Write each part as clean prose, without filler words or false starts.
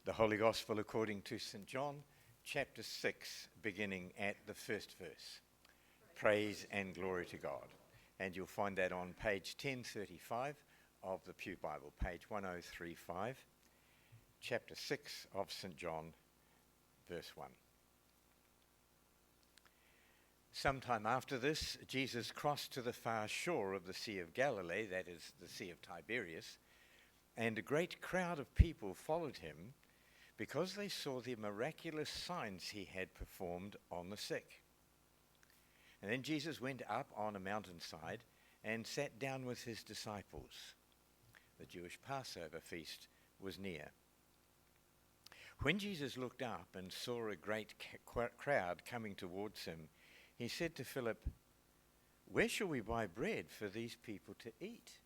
The Holy Gospel according to St. John, chapter 6, beginning at the first verse. Praise and glory to God. And you'll find that on page 1035 of the Pew Bible, page 1035, chapter 6 of St. John, verse 1. Sometime after this, Jesus crossed to the far shore of the Sea of Galilee, that is, the Sea of Tiberias, and a great crowd of people followed him because they saw the miraculous signs he had performed on the sick. And then Jesus went up on a mountainside and sat down with his disciples. The Jewish Passover feast was near. When Jesus looked up and saw a great crowd coming towards him, he said to Philip, "Where shall we buy bread for these people to eat?"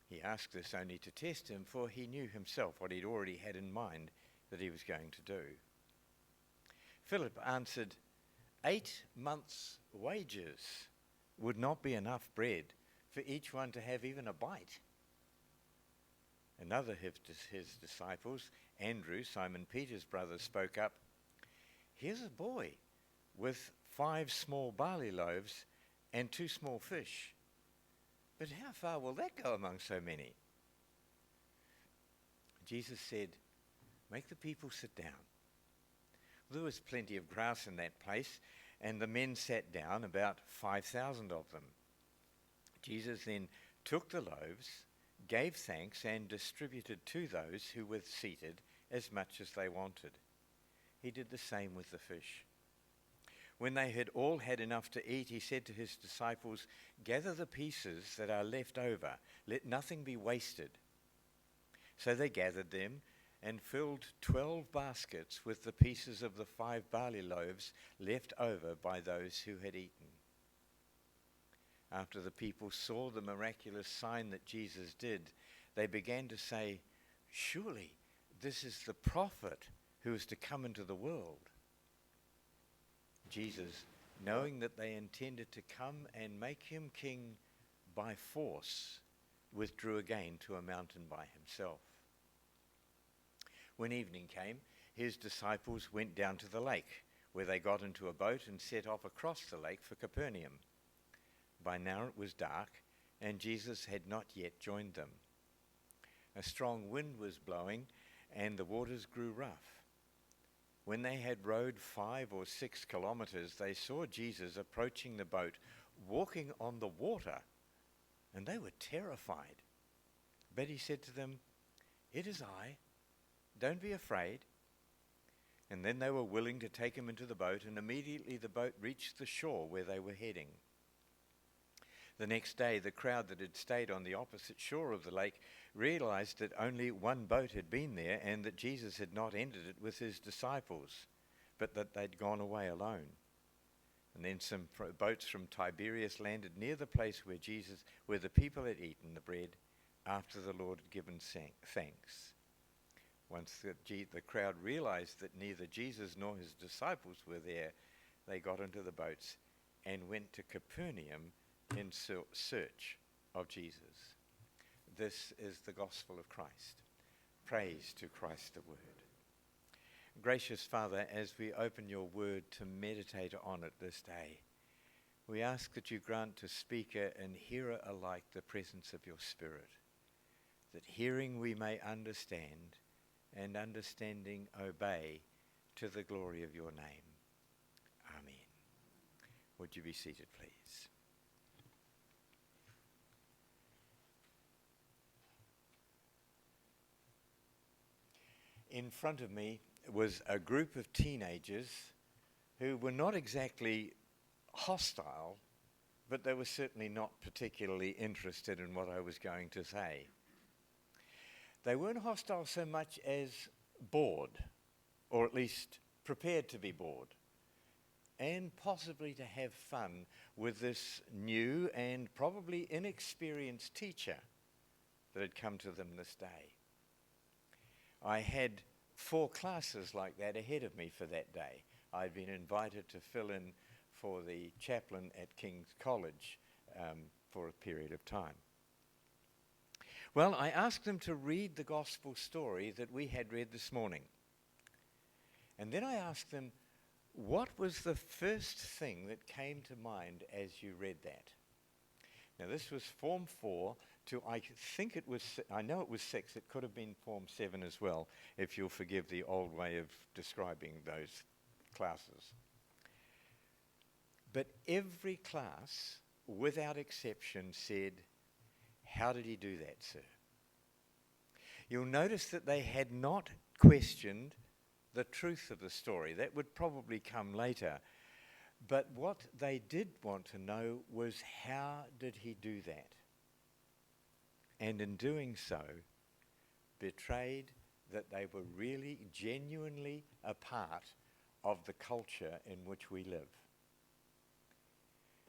He asked this only to test him, for he knew himself what he'd already had in mind that he was going to do. Philip answered, 8 months' wages would not be enough bread for each one to have even a bite. Another of his disciples, Andrew, Simon Peter's brother, spoke up, "Here's a boy with 5 small barley loaves and 2 small fish. But how far will that go among so many?" Jesus said, "Make the people sit down." There was plenty of grass in that place, and the men sat down, about 5,000 of them. Jesus then took the loaves, gave thanks, and distributed to those who were seated as much as they wanted. He did the same with the fish. When they had all had enough to eat, he said to his disciples, "Gather the pieces that are left over. Let nothing be wasted." So they gathered them and filled 12 baskets with the pieces of the 5 barley loaves left over by those who had eaten. After the people saw the miraculous sign that Jesus did, they began to say, "Surely this is the prophet who is to come into the world." Jesus, knowing that they intended to come and make him king by force, withdrew again to a mountain by himself. When evening came, his disciples went down to the lake, where they got into a boat and set off across the lake for Capernaum. By now it was dark, and Jesus had not yet joined them. A strong wind was blowing, and the waters grew rough. When they had rowed 5 or 6 kilometers, they saw Jesus approaching the boat, walking on the water, and they were terrified. But he said to them, "It is I. Don't be afraid." And then they were willing to take him into the boat, and immediately the boat reached the shore where they were heading. The next day, the crowd that had stayed on the opposite shore of the lake realized that only one boat had been there and that Jesus had not entered it with his disciples, but that they'd gone away alone. And then some boats from Tiberias landed near the place where the people had eaten the bread after the Lord had given thanks. Once the crowd realized that neither Jesus nor his disciples were there, they got into the boats and went to Capernaum in search of Jesus. This is the gospel of Christ. Praise to Christ the Word. Gracious Father, as we open your word to meditate on it this day, we ask that you grant to speaker and hearer alike the presence of your Spirit, that hearing we may understand, and understanding obey to the glory of your name. Amen. Would you be seated, please? In front of me was a group of teenagers who were not exactly hostile, but they were certainly not particularly interested in what I was going to say. They weren't hostile so much as bored, or at least prepared to be bored, and possibly to have fun with this new and probably inexperienced teacher that had come to them this day. I had 4 classes like that ahead of me for that day. I'd been invited to fill in for the chaplain at King's College for a period of time. Well, I asked them to read the gospel story that we had read this morning. And then I asked them, what was the first thing that came to mind as you read that? Now, this was Form 4 to, I know it was 6, it could have been Form 7 as well, if you'll forgive the old way of describing those classes. But every class, without exception, said, "How did he do that, sir?" You'll notice that they had not questioned the truth of the story. That would probably come later. But what they did want to know was, how did he do that? And in doing so, betrayed that they were really genuinely a part of the culture in which we live.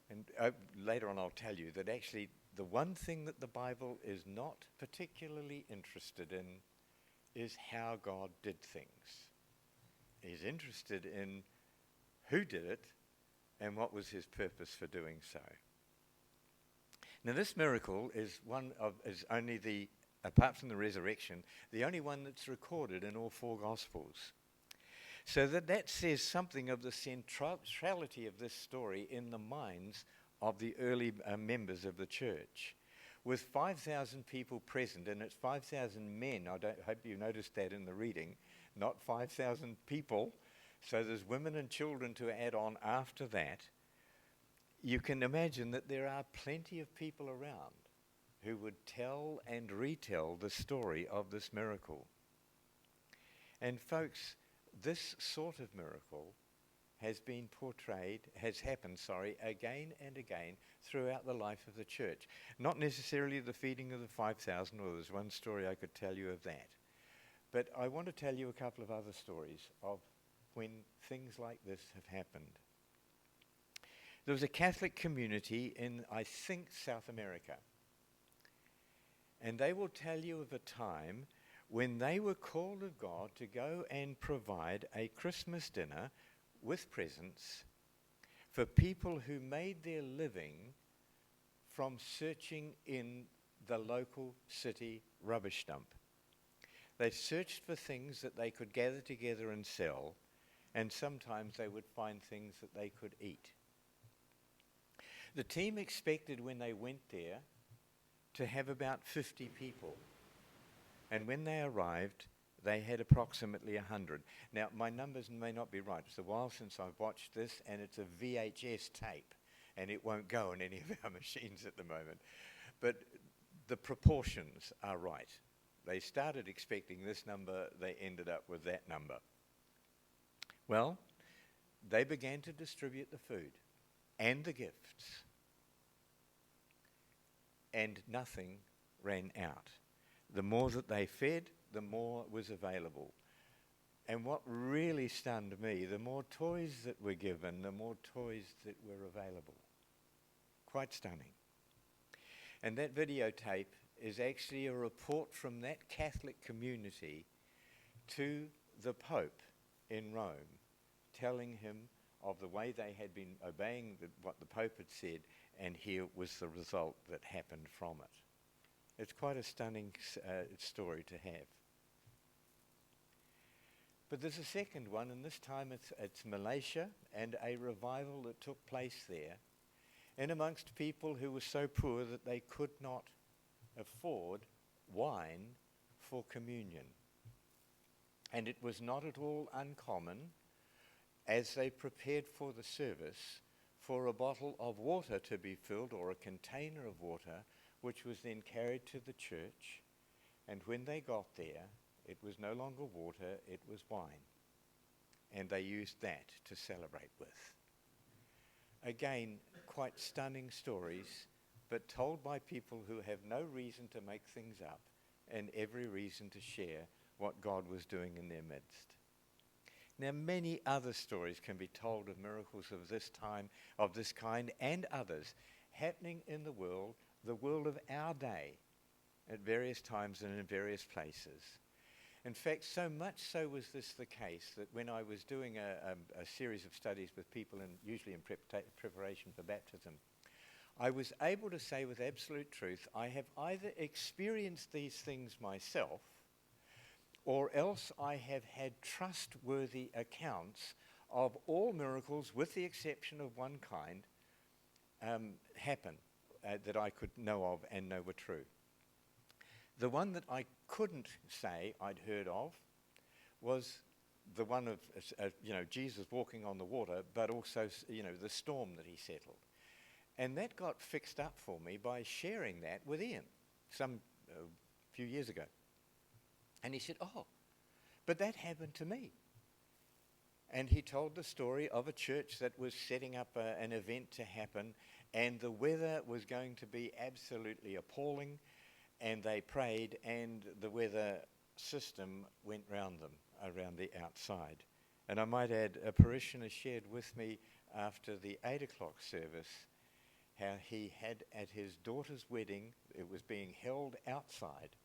And later on I'll tell you that actually the one thing that the Bible is not particularly interested in is how God did things. He's interested in who did it and what was his purpose for doing so. Now, this miracle is apart from the resurrection, the only one that's recorded in all 4 Gospels. So that says something of the centrality of this story in the minds of the early members of the church. With 5,000 people present, and it's 5,000 men, I hope you noticed that in the reading, not 5,000 people, so there's women and children to add on after that. You can imagine that there are plenty of people around who would tell and retell the story of this miracle. And folks, this sort of miracle has happened again and again throughout the life of the church. Not necessarily the feeding of the 5,000, or there's one story I could tell you of that. But I want to tell you a couple of other stories of when things like this have happened. There was a Catholic community in, I think, South America. And they will tell you of a time when they were called of God to go and provide a Christmas dinner with presents for people who made their living from searching in the local city rubbish dump. They searched for things that they could gather together and sell, and sometimes they would find things that they could eat. The team expected when they went there to have about 50 people. And when they arrived, they had approximately 100. Now, my numbers may not be right. It's a while since I've watched this, and it's a VHS tape, and it won't go on any of our machines at the moment. But the proportions are right. They started expecting this number, they ended up with that number. Well, they began to distribute the food and the gifts, and nothing ran out. The more that they fed, the more was available. And what really stunned me, the more toys that were given, the more toys that were available. Quite stunning. And that videotape is actually a report from that Catholic community to the Pope in Rome, telling him of the way they had been obeying what the Pope had said, and here was the result that happened from it. It's quite a stunning story to have. But there's a second one, and this time it's Malaysia, and a revival that took place there, and amongst people who were so poor that they could not afford wine for communion. And it was not at all uncommon, as they prepared for the service, for a bottle of water to be filled, or a container of water, which was then carried to the church. And when they got there, it was no longer water, it was wine. And they used that to celebrate with. Again, quite stunning stories, but told by people who have no reason to make things up and every reason to share what God was doing in their midst. Now, many other stories can be told of miracles of this time, of this kind, and others happening in the world of our day, at various times and in various places. In fact, so much so was this the case that when I was doing a series of studies with people, usually in preparation for baptism, I was able to say with absolute truth, I have either experienced these things myself, or else I have had trustworthy accounts of all miracles, with the exception of one kind, happen that I could know of and know were true. The one that I couldn't say I'd heard of was the one of Jesus walking on the water, but also the storm that he settled. And that got fixed up for me by sharing that with Ian some few years ago. And he said, "Oh, but that happened to me." And he told the story of a church that was setting up an event to happen, and the weather was going to be absolutely appalling, and they prayed, and the weather system went round them, around the outside. And I might add, a parishioner shared with me after the 8 o'clock service how he had at his daughter's wedding, it was being held outside,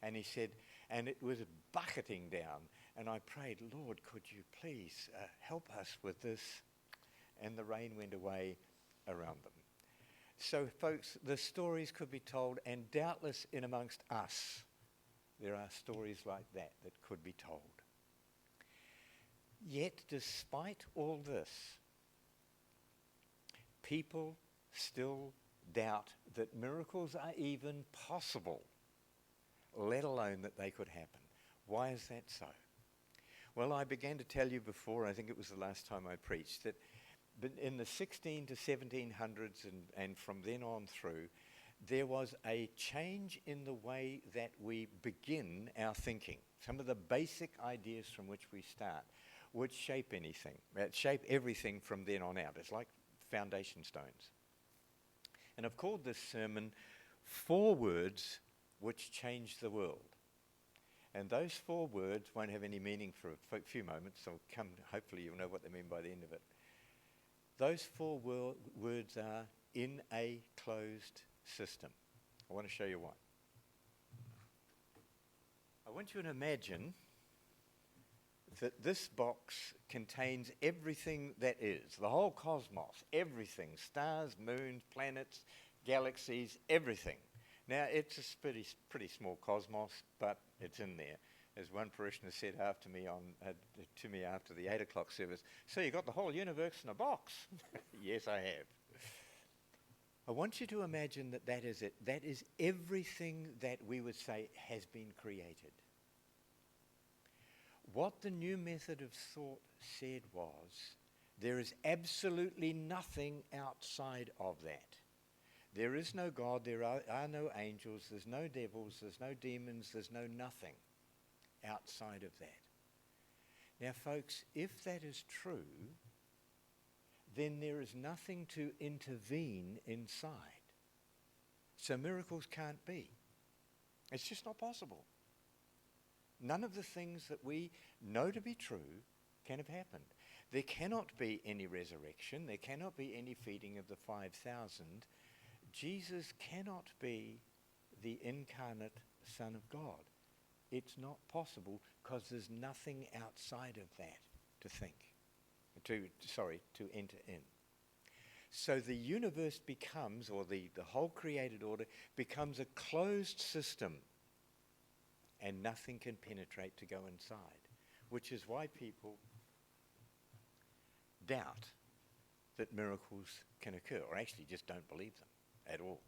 and he said, and it was bucketing down, and I prayed, "Lord, could you please help us with this?" And the rain went away around them. So, folks, the stories could be told, and doubtless in amongst us, there are stories like that that could be told. Yet, despite all this, people still doubt that miracles are even possible, let alone that they could happen. Why is that so? Well, I began to tell you before, I think it was the last time I preached, that in the 16 to 1700s and from then on through, there was a change in the way that we begin our thinking. Some of the basic ideas from which we start would shape everything from then on out. It's like foundation stones. And I've called this sermon 4 Words Which Changed the World. And those 4 words won't have any meaning for a few moments, so hopefully you'll know what they mean by the end of it. Those 4 words are in a closed system. I want to show you why. I want you to imagine that this box contains everything that is, the whole cosmos, everything, stars, moons, planets, galaxies, everything. Now, it's a pretty small cosmos, but it's in there. As one parishioner said to me after the 8 o'clock service, "So you got the whole universe in a box?" Yes, I have. I want you to imagine that is it. That is everything that we would say has been created. What the new method of thought said was, there is absolutely nothing outside of that. There is no God, there are no angels, there's no devils, there's no demons, there's no nothing outside of that. Now, folks, if that is true, then there is nothing to intervene inside. So miracles can't be. It's just not possible. None of the things that we know to be true can have happened. There cannot be any resurrection. There cannot be any feeding of the 5,000. Jesus cannot be the incarnate Son of God. It's not possible because there's nothing outside of that to enter in. So the universe becomes, or the whole created order becomes a closed system, and nothing can penetrate to go inside, which is why people doubt that miracles can occur, or actually just don't believe them at all.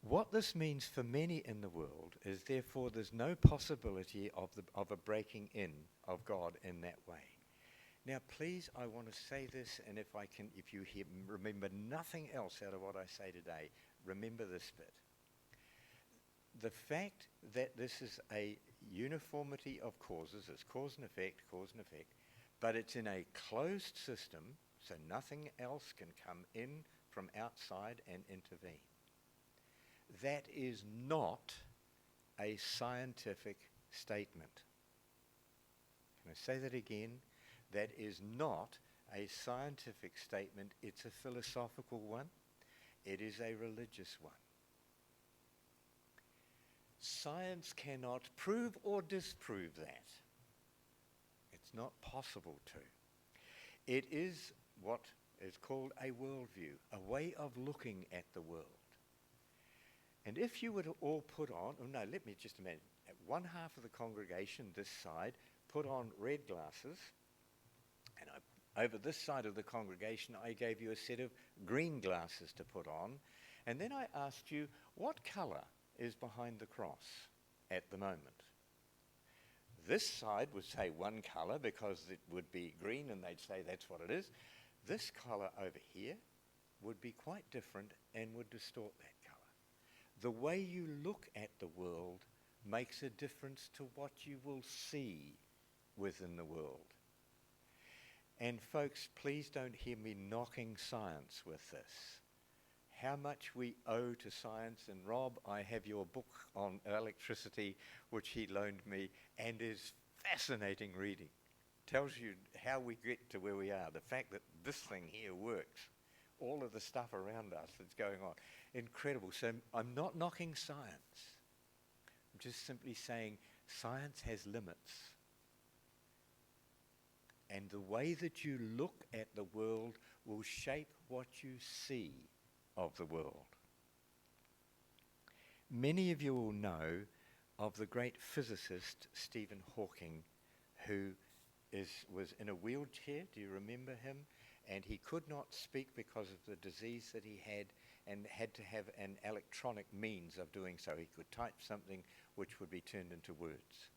What this means for many in the world is, therefore, there's no possibility of a breaking in of God in that way. Now, please, I want to say this, and if you remember nothing else out of what I say today, remember this bit. The fact that this is a uniformity of causes, it's cause and effect, but it's in a closed system, so nothing else can come in from outside and intervene. That is not a scientific statement. Can I say that again? That is not a scientific statement. It's a philosophical one. It is a religious one. Science cannot prove or disprove that. It's not possible to. It is what is called a worldview, a way of looking at the world. And if you were to all put on, oh no, let me just imagine, one half of the congregation, this side, put on red glasses, and over this side of the congregation, I gave you a set of green glasses to put on, and then I asked you, what colour is behind the cross at the moment? This side would say one colour because it would be green and they'd say that's what it is. This colour over here would be quite different and would distort that colour. The way you look at the world makes a difference to what you will see within the world. And folks, please don't hear me knocking science with this. How much we owe to science, and Rob, I have your book on electricity, which he loaned me, and is fascinating reading. Tells you how we get to where we are, the fact that this thing here works, all of the stuff around us that's going on. Incredible. So I'm not knocking science. I'm just simply saying science has limits. And the way that you look at the world will shape what you see of the world. Many of you will know of the great physicist Stephen Hawking, who was in a wheelchair. Do you remember him? And he could not speak because of the disease that he had, and had to have an electronic means of doing so. He could type something which would be turned into words.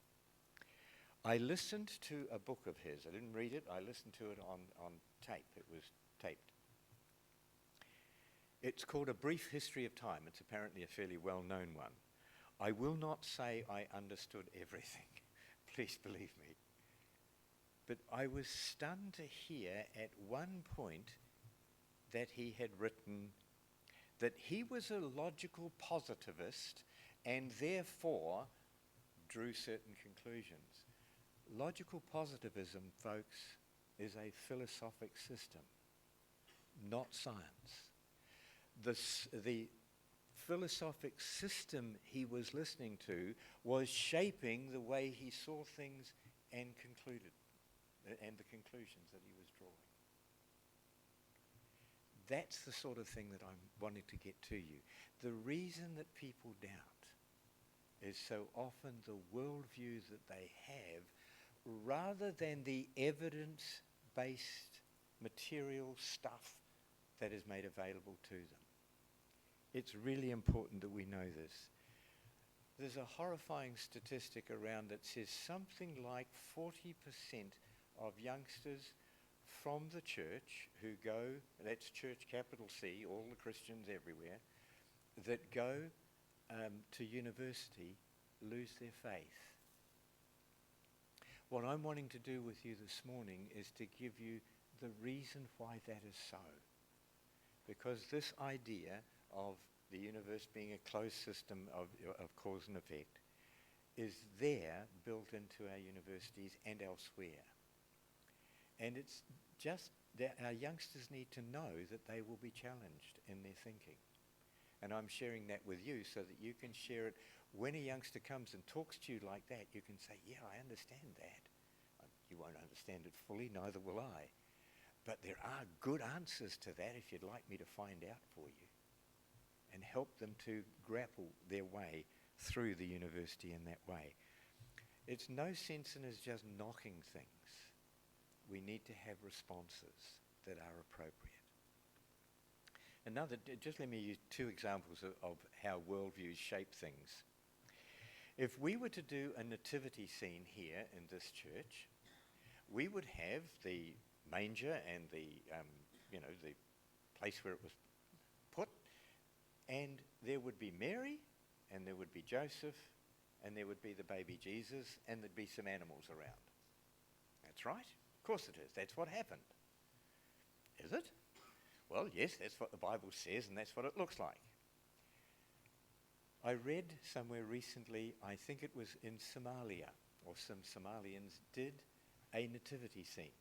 I listened to a book of his. I didn't read it. I listened to it on tape. It was taped. It's called A Brief History of Time. It's apparently a fairly well-known one. I will not say I understood everything. Please believe me. But I was stunned to hear at one point that he had written that he was a logical positivist and therefore drew certain conclusions. Logical positivism, folks, is a philosophic system, not science. The philosophic system he was listening to was shaping the way he saw things and concluded, and the conclusions that he was drawing. That's the sort of thing that I'm wanting to get to you. The reason that people doubt is so often the worldviews that they have, rather than the evidence-based material stuff that is made available to them. It's really important that we know this. There's a horrifying statistic around that says something like 40% of youngsters from the church who go, that's church capital C, all the Christians everywhere, that go to university lose their faith. What I'm wanting to do with you this morning is to give you the reason why that is so. Because this idea of the universe being a closed system of cause and effect is there built into our universities and elsewhere. And it's just that our youngsters need to know that they will be challenged in their thinking. And I'm sharing that with you so that you can share it. When a youngster comes and talks to you like that, you can say, yeah, I understand that. You won't understand it fully, neither will I. But there are good answers to that if you'd like me to find out for you and help them to grapple their way through the university in that way. It's no sense in us just knocking things. We need to have responses that are appropriate. Just let me use two examples of how worldviews shape things. If we were to do a nativity scene here in this church, we would have the manger and the place where it was put, and there would be Mary, and there would be Joseph, and there would be the baby Jesus, and there'd be some animals around. That's right. Of course it is. That's what happened. Is it? Well, yes, that's what the Bible says, and that's what it looks like. I read somewhere recently, I think it was in Somalia, or some Somalians did a nativity scene.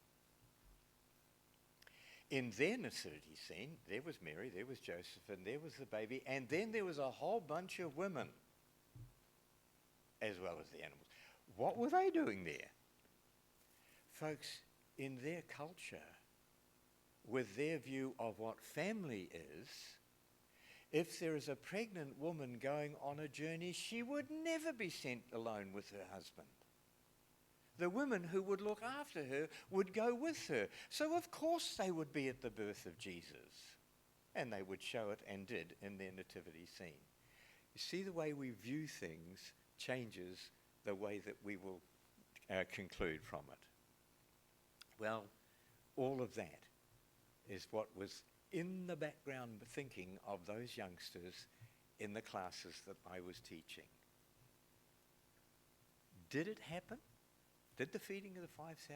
In their nativity scene, there was Mary, there was Joseph, and there was the baby, and then there was a whole bunch of women, as well as the animals. What were they doing there? Folks, in their culture, with their view of what family is, if there is a pregnant woman going on a journey, she would never be sent alone with her husband. The women who would look after her would go with her. So of course they would be at the birth of Jesus. And they would show it, and did, in their nativity scene. You see, the way we view things changes the way that we will conclude from it. Well, all of that is what was in the background thinking of those youngsters in the classes that I was teaching. Did it happen? Did the feeding of the 5,000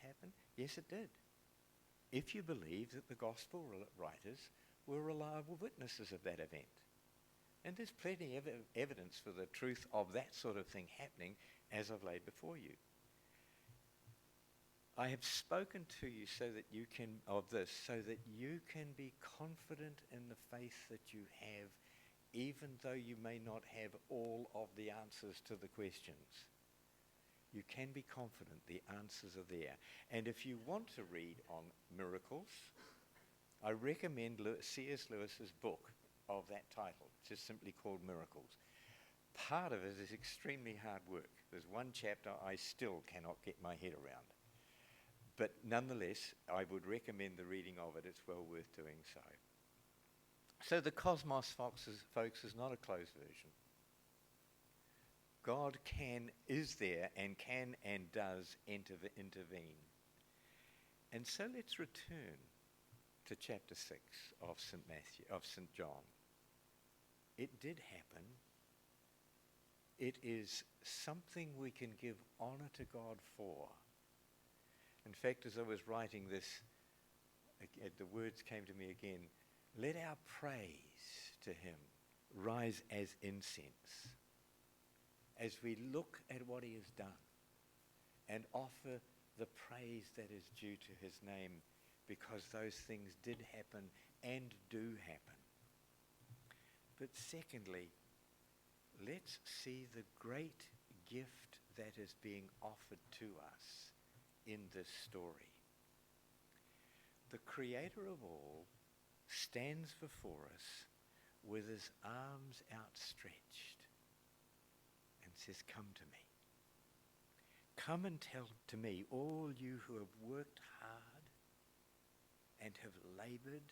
happen? Yes, it did. If you believe that the gospel writers were reliable witnesses of that event. And there's plenty of evidence for the truth of that sort of thing happening, as I've laid before you. I have spoken to you so that you can be confident in the faith that you have, even though you may not have all of the answers to the questions. You can be confident the answers are there. And if you want to read on miracles, I recommend C.S. Lewis's book of that title, just simply called Miracles. Part of it is extremely hard work. There's one chapter I still cannot get my head around. But nonetheless, I would recommend the reading of it. It's well worth doing so. So the cosmos, folks, is not a closed version. God is there and can and does intervene. And so let's return to chapter 6 of St. John. It did happen. It is something we can give honor to God for. In fact, as I was writing this, the words came to me again. Let our praise to him rise as incense as we look at what he has done and offer the praise that is due to his name, because those things did happen and do happen. But secondly, let's see the great gift that is being offered to us in this story. The Creator of all stands before us with his arms outstretched and says, come to me. Come and tell to me, all you who have worked hard and have labored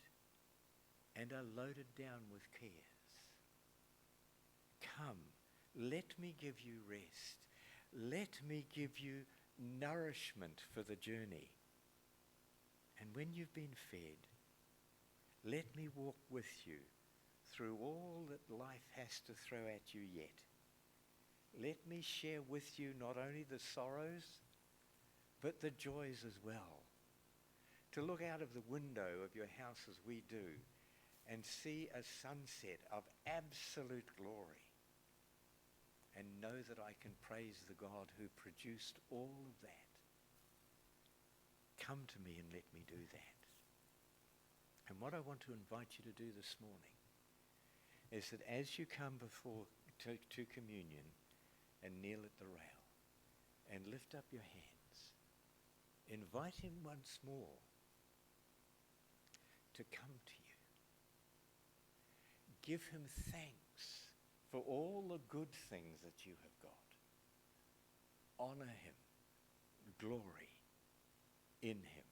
and are loaded down with cares. Come, let me give you rest. Let me give you nourishment for the journey. And when you've been fed, let me walk with you through all that life has to throw at you yet. Let me share with you not only the sorrows, but the joys as well. To look out of the window of your house as we do and see a sunset of absolute glory, and know that I can praise the God who produced all of that. Come to me and let me do that. And what I want to invite you to do this morning is that as you come before to communion and kneel at the rail and lift up your hands, invite him once more to come to you. Give him thanks for all the good things that you have got. Honor him, glory in him.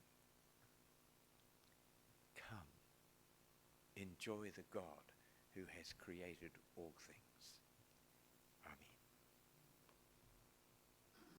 Come, enjoy the God who has created all things.